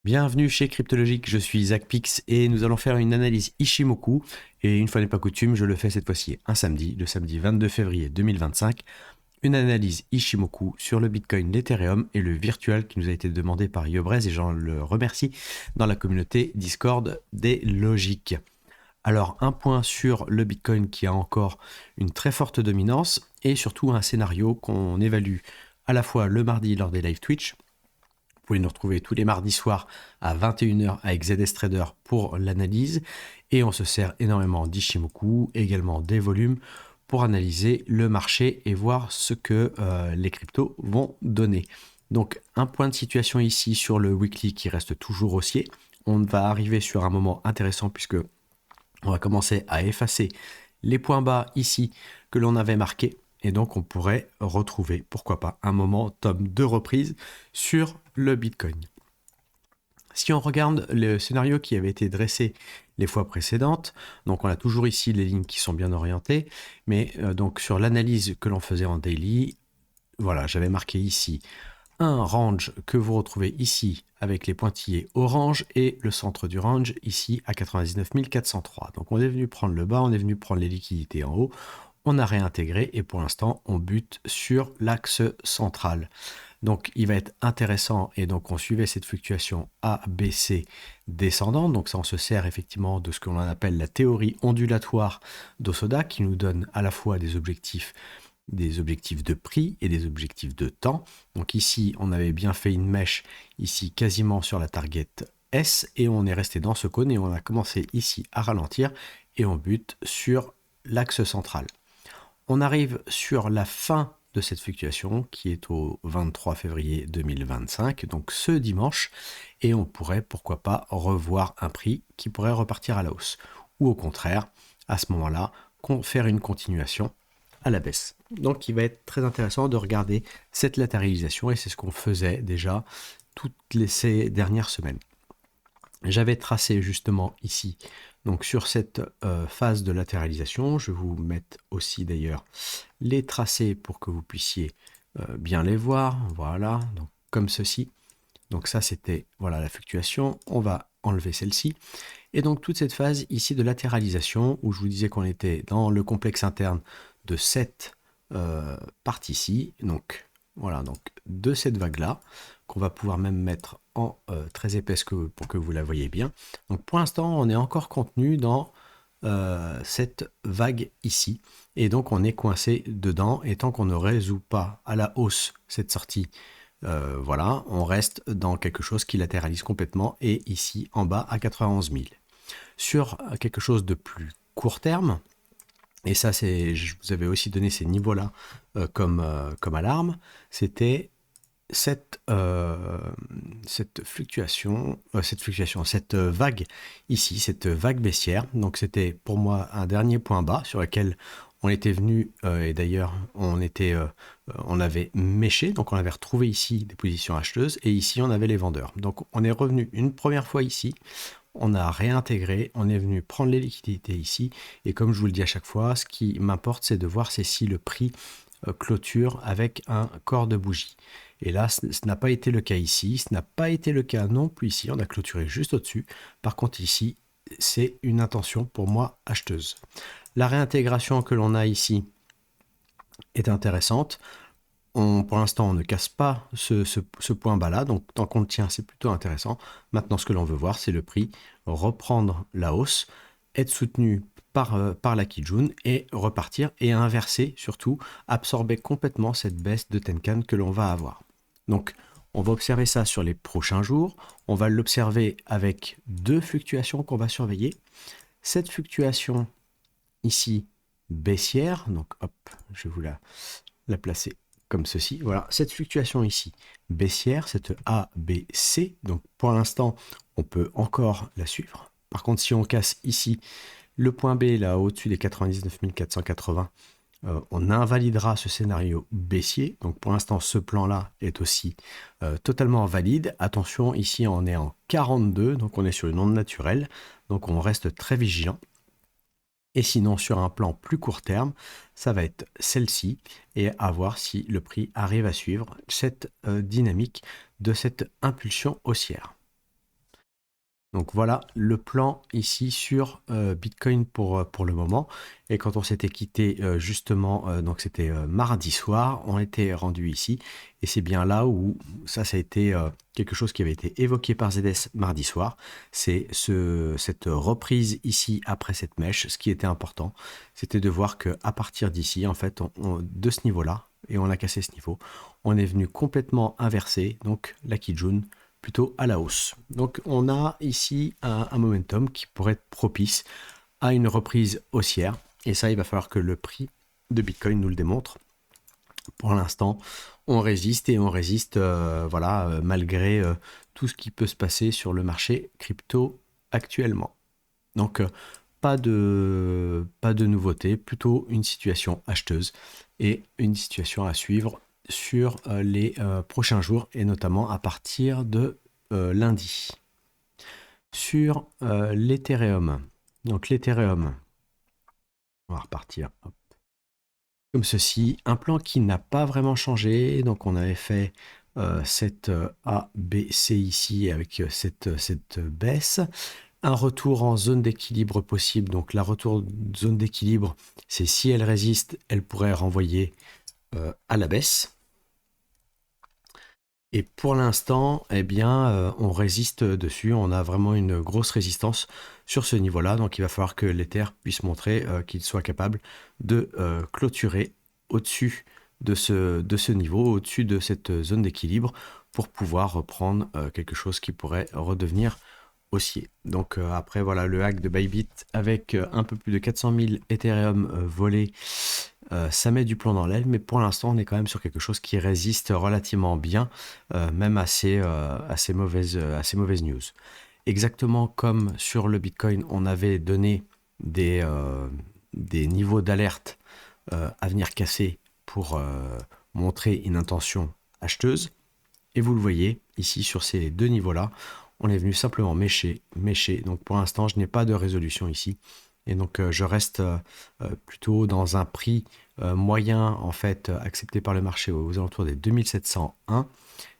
Bienvenue chez Cryptologique, je suis Zach Pix et nous allons faire une analyse Ishimoku. Et une fois n'est pas coutume, je le fais cette fois-ci un samedi, le samedi 22 février 2025. Une analyse Ishimoku sur le Bitcoin, l'Ethereum et le virtual qui nous a été demandé par Yobrez et j'en le remercie dans la communauté Discord des logiques. Alors un point sur le Bitcoin qui a encore une très forte dominance et surtout un scénario qu'on évalue à la fois le mardi lors des live Twitch. Vous pouvez nous retrouver tous les mardis soirs à 21h avec ZS Trader pour l'analyse. Et on se sert énormément d'Ishimoku, également des volumes, pour analyser le marché et voir ce que les cryptos vont donner. Donc un point de situation ici sur le weekly qui reste toujours haussier. On va arriver sur un moment intéressant puisque on va commencer à effacer les points bas ici que l'on avait marqués. Et donc, on pourrait retrouver, pourquoi pas, un momentum de reprise sur le Bitcoin. Si on regarde le scénario qui avait été dressé les fois précédentes, donc on a toujours ici les lignes qui sont bien orientées, mais donc sur l'analyse que l'on faisait en daily, voilà, j'avais marqué ici un range que vous retrouvez ici avec les pointillés orange et le centre du range ici à 99 403. Donc on est venu prendre le bas, on est venu prendre les liquidités en haut, on a réintégré et pour l'instant on bute sur l'axe central. Donc il va être intéressant et donc on suivait cette fluctuation ABC descendante. Donc ça on se sert effectivement de ce que l'on appelle la théorie ondulatoire d'Osoda qui nous donne à la fois des objectifs de prix et des objectifs de temps. Donc ici on avait bien fait une mèche ici quasiment sur la target S et on est resté dans ce cône et on a commencé ici à ralentir et on bute sur l'axe central. On arrive sur la fin de cette fluctuation qui est au 23 février 2025, donc ce dimanche, et on pourrait pourquoi pas revoir un prix qui pourrait repartir à la hausse. Ou au contraire, à ce moment-là, faire une continuation à la baisse. Donc il va être très intéressant de regarder cette latéralisation et c'est ce qu'on faisait déjà toutes ces dernières semaines. J'avais tracé justement ici, donc sur cette phase de latéralisation, je vais vous mettre aussi d'ailleurs les tracés pour que vous puissiez bien les voir, voilà, donc comme ceci. Donc ça c'était voilà la fluctuation, on va enlever celle-ci. Et donc toute cette phase ici de latéralisation, où je vous disais qu'on était dans le complexe interne de cette partie-ci, donc voilà, donc de cette vague-là, qu'on va pouvoir même mettre en très épaisse pour que vous la voyez bien. Donc pour l'instant, on est encore contenu dans cette vague ici. Et donc on est coincé dedans. Et tant qu'on ne résout pas à la hausse cette sortie, voilà, on reste dans quelque chose qui latéralise complètement. Et ici en bas à 91 000. Sur quelque chose de plus court terme, et ça c'est, je vous avais aussi donné ces niveaux-là comme alarme, c'était cette vague ici, cette vague baissière. Donc c'était pour moi un dernier point bas sur lequel on était venu et d'ailleurs on avait méché, donc on avait retrouvé ici des positions acheteuses et ici on avait les vendeurs. Donc on est revenu une première fois ici. On a réintégré, on est venu prendre les liquidités ici, et comme je vous le dis à chaque fois, ce qui m'importe, c'est de voir si le prix clôture avec un corps de bougie. Et là, ce n'a pas été le cas ici, ce n'a pas été le cas non plus ici, on a clôturé juste au-dessus. Par contre ici, c'est une intention pour moi acheteuse. La réintégration que l'on a ici est intéressante. Pour l'instant, on ne casse pas ce point bas là, donc tant qu'on le tient, c'est plutôt intéressant. Maintenant, ce que l'on veut voir, c'est le prix reprendre la hausse, être soutenu par la Kijun et repartir et inverser, surtout absorber complètement cette baisse de Tenkan que l'on va avoir. Donc, on va observer ça sur les prochains jours. On va l'observer avec deux fluctuations qu'on va surveiller. Cette fluctuation ici baissière, donc hop, je vais vous la placer comme ceci. Voilà, cette fluctuation ici baissière, cette ABC, donc pour l'instant, on peut encore la suivre. Par contre, si on casse ici le point B, là, au-dessus des 99 480, on invalidera ce scénario baissier. Donc pour l'instant, ce plan-là est aussi totalement valide. Attention, ici, on est en 42, donc on est sur une onde naturelle. Donc on reste très vigilant. Et sinon, sur un plan plus court terme, ça va être celle-ci et à voir si le prix arrive à suivre cette dynamique de cette impulsion haussière. Donc voilà le plan ici sur Bitcoin pour le moment. Et quand on s'était quitté justement, donc c'était mardi soir, on était rendu ici. Et c'est bien là où ça a été quelque chose qui avait été évoqué par ZS mardi soir. C'est cette reprise ici après cette mèche. Ce qui était important, c'était de voir qu'à partir d'ici, en fait, de ce niveau-là, et on a cassé ce niveau, on est venu complètement inverser, donc la Kijun plutôt à la hausse. Donc on a ici un momentum qui pourrait être propice à une reprise haussière. Et ça, il va falloir que le prix de Bitcoin nous le démontre. Pour l'instant, on résiste et on résiste voilà, malgré tout ce qui peut se passer sur le marché crypto actuellement. Donc pas de nouveauté, plutôt une situation acheteuse et une situation à suivre sur les prochains jours et notamment à partir de lundi. Sur l'Ethereum. Donc l'Ethereum, on va repartir hop, comme ceci. Un plan qui n'a pas vraiment changé. Donc on avait fait cette A, B, C ici avec cette baisse. Un retour en zone d'équilibre possible. Donc la retour zone d'équilibre, c'est si elle résiste, elle pourrait renvoyer à la baisse. Et pour l'instant, eh bien, on résiste dessus. On a vraiment une grosse résistance sur ce niveau-là. Donc il va falloir que l'Ether puisse montrer qu'il soit capable de clôturer au-dessus de ce niveau, au-dessus de cette zone d'équilibre, pour pouvoir reprendre quelque chose qui pourrait redevenir haussier. Donc après, voilà, le hack de Bybit avec un peu plus de 400 000 Ethereum volés, ça met du plomb dans l'aile, mais pour l'instant, on est quand même sur quelque chose qui résiste relativement bien, même à ces mauvaises news. Exactement comme sur le Bitcoin, on avait donné des niveaux d'alerte à venir casser pour montrer une intention acheteuse. Et vous le voyez, ici, sur ces deux niveaux-là, on est venu simplement mécher. Donc pour l'instant, je n'ai pas de résolution ici. Et donc je reste plutôt dans un prix moyen, en fait, accepté par le marché aux alentours des 2701.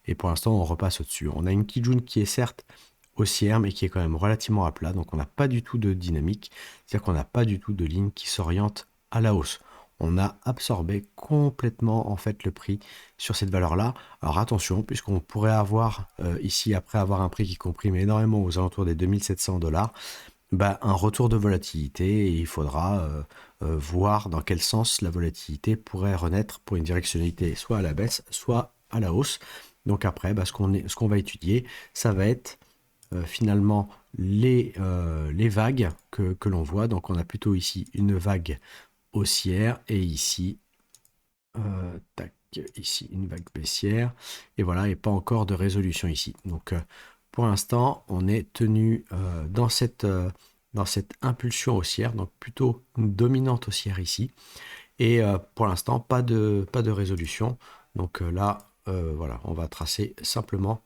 Et pour l'instant, on repasse au-dessus. On a une Kijun qui est certes haussière, mais qui est quand même relativement à plat. Donc on n'a pas du tout de dynamique. C'est-à-dire qu'on n'a pas du tout de ligne qui s'oriente à la hausse. On a absorbé complètement en fait le prix sur cette valeur-là. Alors attention, puisqu'on pourrait avoir ici, après avoir un prix qui comprime énormément aux alentours des 2700 $, bah, un retour de volatilité et il faudra voir dans quel sens la volatilité pourrait renaître pour une directionnalité soit à la baisse, soit à la hausse. Donc après, bah, ce qu'on va étudier, ça va être finalement les vagues que l'on voit. Donc on a plutôt ici une vague haussière et ici, tac, ici une vague baissière. Et voilà, et pas encore de résolution ici. Donc pour l'instant, on est tenu dans cette impulsion haussière, donc plutôt une dominante haussière ici. Et pour l'instant, pas de résolution. Donc là, voilà, on va tracer simplement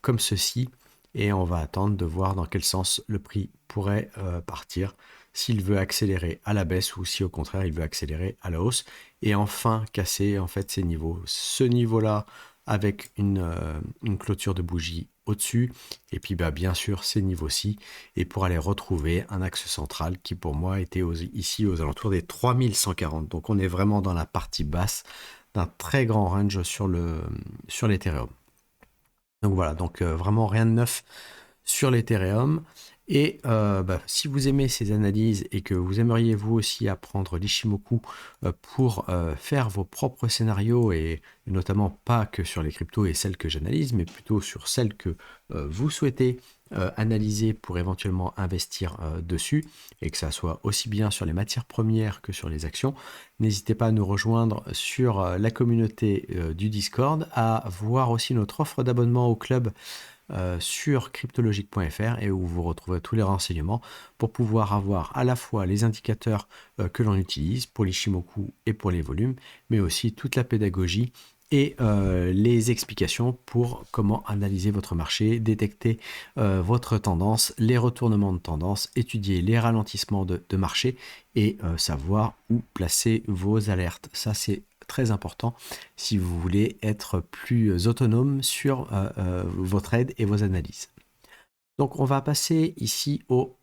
comme ceci. Et on va attendre de voir dans quel sens le prix pourrait partir, s'il veut accélérer à la baisse ou si au contraire il veut accélérer à la hausse et enfin casser en fait ces niveaux. Ce niveau-là avec une clôture de bougie au-dessus et puis bah, bien sûr ces niveaux-ci et pour aller retrouver un axe central qui pour moi était ici aux alentours des 3140. Donc on est vraiment dans la partie basse d'un très grand range sur l'Ethereum. Donc voilà, donc vraiment rien de neuf sur l'Ethereum. Et bah, si vous aimez ces analyses et que vous aimeriez vous aussi apprendre l'Ishimoku pour faire vos propres scénarios et notamment pas que sur les cryptos et celles que j'analyse, mais plutôt sur celles que vous souhaitez analyser pour éventuellement investir dessus et que ça soit aussi bien sur les matières premières que sur les actions, n'hésitez pas à nous rejoindre sur la communauté du Discord, à voir aussi notre offre d'abonnement au club sur cryptologique.fr et où vous retrouverez tous les renseignements pour pouvoir avoir à la fois les indicateurs que l'on utilise pour l'Ishimoku et pour les volumes, mais aussi toute la pédagogie et les explications pour comment analyser votre marché, détecter votre tendance, les retournements de tendance, étudier les ralentissements de marché et savoir où placer vos alertes. Ça, c'est très important si vous voulez être plus autonome sur vos trades et vos analyses. Donc on va passer ici au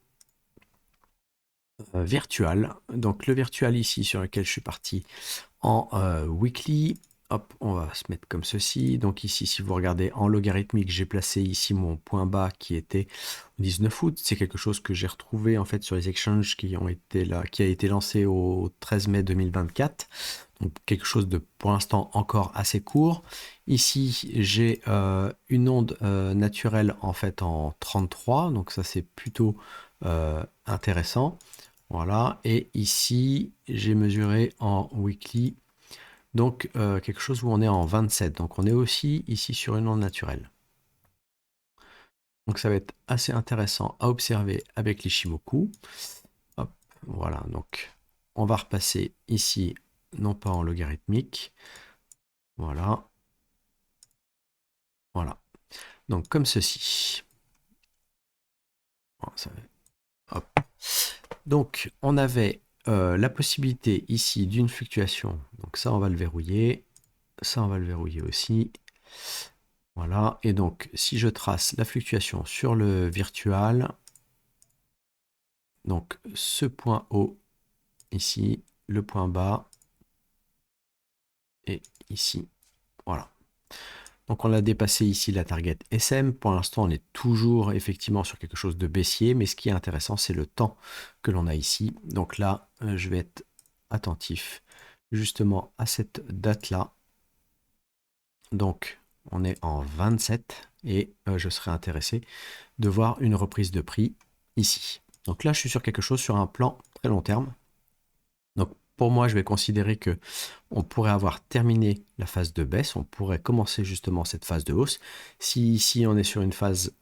virtual. Donc le virtual ici sur lequel je suis parti en weekly. Hop, on va se mettre comme ceci. Donc ici, si vous regardez en logarithmique, j'ai placé ici mon point bas qui était au 19 août. C'est quelque chose que j'ai retrouvé en fait sur les exchanges qui ont été là, qui a été lancé au 13 mai 2024. Donc quelque chose de pour l'instant encore assez court. Ici, j'ai une onde naturelle en fait en 33. Donc ça c'est plutôt intéressant. Voilà. Et ici, j'ai mesuré en weekly. Donc, quelque chose où on est en 27. Donc, on est aussi ici sur une onde naturelle. Donc, ça va être assez intéressant à observer avec l'Ishimoku. Hop, voilà. Donc, on va repasser ici, non pas en logarithmique. Voilà. Voilà. Donc, comme ceci. Bon, hop. Donc, on avait la possibilité ici d'une fluctuation. Donc, ça, on va le verrouiller. Ça, on va le verrouiller aussi. Voilà, et donc si je trace la fluctuation sur le virtual, donc ce point haut ici, le point bas, et ici, voilà. Donc on a dépassé ici la target SM. Pour l'instant, on est toujours effectivement sur quelque chose de baissier, mais ce qui est intéressant, c'est le temps que l'on a ici. Donc là, je vais être attentif justement à cette date-là. Donc on est en 27 et je serai intéressé de voir une reprise de prix ici. Donc là, je suis sur quelque chose sur un plan très long terme. Donc pour moi, je vais considérer que on pourrait avoir terminé la phase de baisse, on pourrait commencer justement cette phase de hausse. Si ici on est sur une phase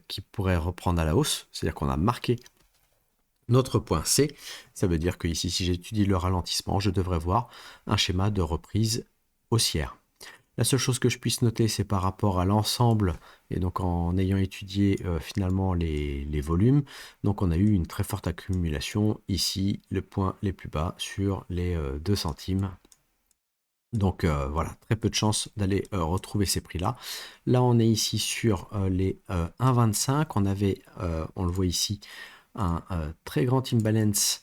qui pourrait reprendre à la hausse, c'est-à-dire qu'on a marqué notre point C, ça veut dire que ici, si j'étudie le ralentissement, je devrais voir un schéma de reprise haussière. La seule chose que je puisse noter, c'est par rapport à l'ensemble, et donc en ayant étudié finalement les volumes, donc on a eu une très forte accumulation ici, le point les plus bas sur les 2 centimes. Donc voilà, très peu de chances d'aller retrouver ces prix-là. Là, on est ici sur les 1,25. On avait, on le voit ici, un très grand imbalance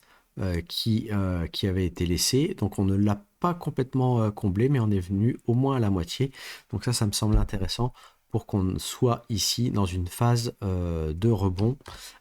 qui avait été laissé. Donc on ne l'a pas complètement comblé, mais on est venu au moins à la moitié. Donc ça me semble intéressant pour qu'on soit ici dans une phase de rebond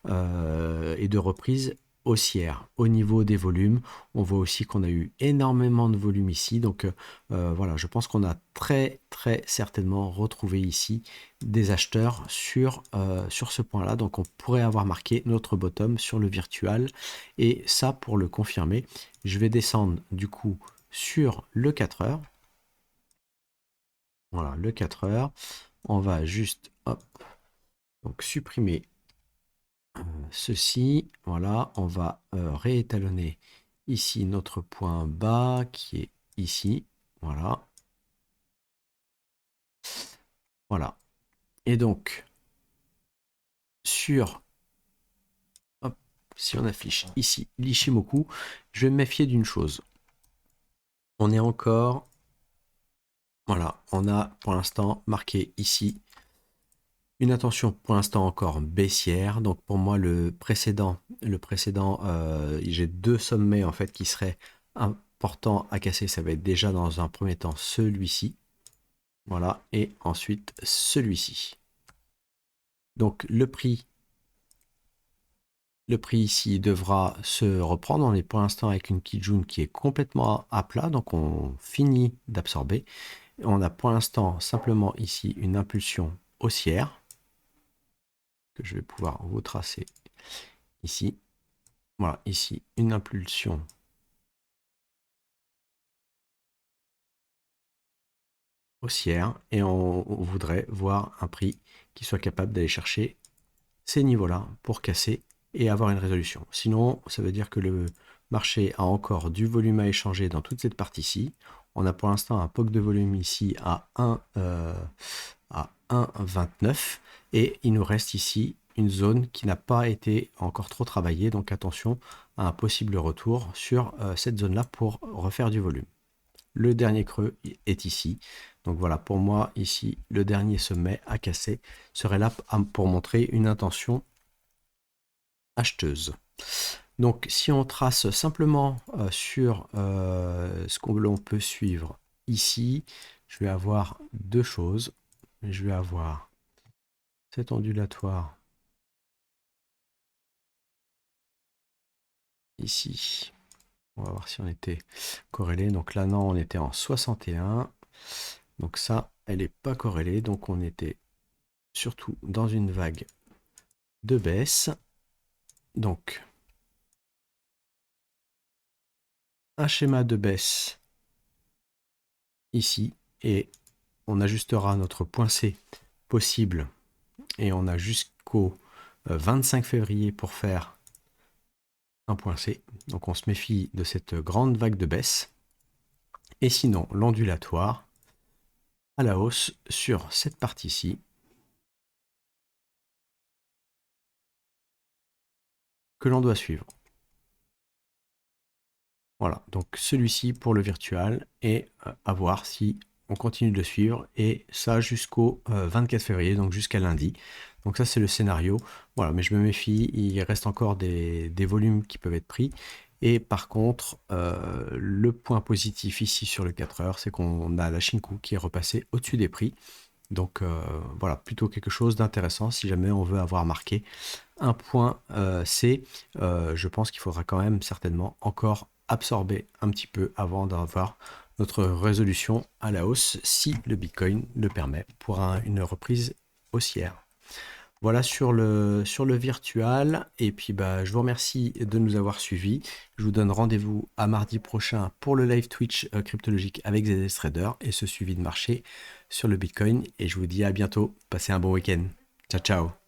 et de reprise haussière. Au niveau des volumes, on voit aussi qu'on a eu énormément de volume ici. Donc voilà, je pense qu'on a très certainement retrouvé ici des acheteurs sur ce point-là. Donc on pourrait avoir marqué notre bottom sur le virtual. Et ça, pour le confirmer, je vais descendre du coup sur le 4 heures. Voilà, le 4 heures. On va juste hop, donc supprimer ceci. Voilà, on va réétalonner ici notre point bas qui est ici. Voilà. Voilà. Et donc, sur, hop, si on affiche ici l'Ishimoku, je vais me méfier d'une chose. On est encore, voilà, on a pour l'instant marqué ici une attention pour l'instant encore baissière. Donc pour moi, le précédent, j'ai 2 sommets en fait qui seraient importants à casser. Ça va être déjà dans un premier temps celui-ci. Voilà, et ensuite celui-ci. Donc le prix ici devra se reprendre. On est pour l'instant avec une Kijun qui est complètement à plat, donc on finit d'absorber. On a pour l'instant simplement ici une impulsion haussière que je vais pouvoir vous tracer ici. Voilà, ici une impulsion haussière et on voudrait voir un prix qui soit capable d'aller chercher ces niveaux-là pour casser et avoir une résolution. Sinon, ça veut dire que le marché a encore du volume à échanger dans toute cette partie-ci. On a pour l'instant un POC de volume ici à 1,29 et il nous reste ici une zone qui n'a pas été encore trop travaillée. Donc attention à un possible retour sur cette zone-là pour refaire du volume. le dernier creux est ici. Donc voilà, pour moi, ici, le dernier sommet à casser serait là pour montrer une intention acheteuse. Donc si on trace simplement sur ce que l'on peut suivre ici, je vais avoir deux choses. Je vais avoir cet ondulatoire ici. On va voir si on était corrélé. Donc là, non, on était en 61. Donc ça, elle n'est pas corrélée. Donc on était surtout dans une vague de baisse. Donc, un schéma de baisse ici. Et on ajustera notre point C possible. Et on a jusqu'au 25 février pour faire un point C. Donc on se méfie de cette grande vague de baisse. Et sinon, l'ondulatoire à la hausse sur cette partie-ci. Que l'on doit suivre. Voilà, donc celui-ci pour le virtual et à voir si on continue de le suivre et ça jusqu'au 24 février, donc jusqu'à lundi. Donc ça c'est le scénario. Voilà, mais je me méfie, il reste encore des volumes qui peuvent être pris. Et par contre, le point positif ici sur le 4 heures, c'est qu'on a la Shinku qui est repassée au-dessus des prix. Donc voilà, plutôt quelque chose d'intéressant si jamais on veut avoir marqué un point C. Je pense qu'il faudra quand même certainement encore absorber un petit peu avant d'avoir notre résolution à la hausse si le Bitcoin le permet pour une reprise haussière. Voilà sur le virtual. Et puis je vous remercie de nous avoir suivis. Je vous donne rendez-vous à mardi prochain pour le live Twitch cryptologique avec ZS Trader et ce suivi de marché sur le Bitcoin. Et je vous dis à bientôt. Passez un bon week-end. Ciao, ciao.